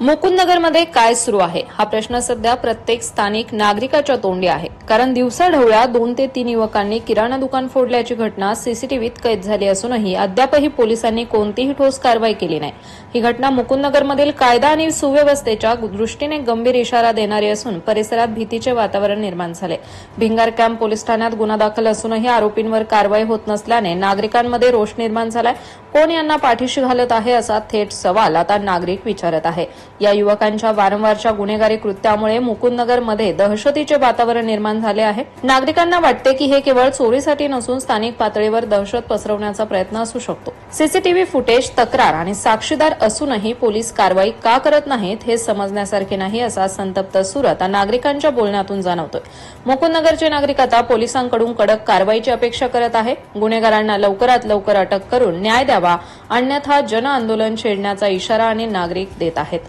मुकुंदनगरमध्ये काय सुरू आहे हा प्रश्न सध्या प्रत्येक स्थानिक नागरिकाच्या तोंडी आहे। कारण दिवसाढवळ्या 2 ते 3 युवकांनी किराणा दुकान फोडल्याची घटना सीसीटीव्हीत कैद झाली असूनही अद्यापही पोलिसांनी कोणतीही ठोस कारवाई केली नाही। ही घटना मुकुंदनगरमधील कायदा आणि सुव्यवस्थेच्या दृष्टीने गंभीर इशारा देणारी असून परिसरात भीतीचे वातावरण निर्माण झाले। भिंगार कॅम्प पोलीस ठाण्यात गुन्हा दाखल असूनही आरोपींवर कारवाई होत नसल्याने नागरिकांमध्ये रोष निर्माण झालाय। कोण यांना पाठीशी घालत आहे असा थेट सवाल आता नागरिक विचारत आहे। या युवकांच्या वारंवारच्या गुन्हेगारी कृत्यामुळे मुकुंदनगरमध्ये दहशतीचे वातावरण निर्माण झाले आहे। नागरिकांना वाटते की हे केवळ चोरीसाठी नसून स्थानिक पातळीवर दहशत पसरवण्याचा प्रयत्न असू शकतो। सीसीटीव्ही फुटेज, तक्रार आणि साक्षीदार असूनही पोलीस कारवाई का करत नाहीत हे समजण्यासारखे नाही असा संतप्त सूर आता नागरिकांच्या बोलण्यातून जाणवतोय। मुकुंदनगरचे नागरिक आता पोलिसांकडून कडक कारवाईची अपेक्षा करत आहे। गुन्हेगारांना लवकरात लवकर अटक करून न्याय द्यावा, अन्यथा जन आंदोलन छेडण्याचा इशारा आणि नागरिक देत आहेत।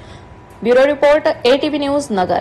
ब्युरो रिपोर्ट ATV न्यूज नगर।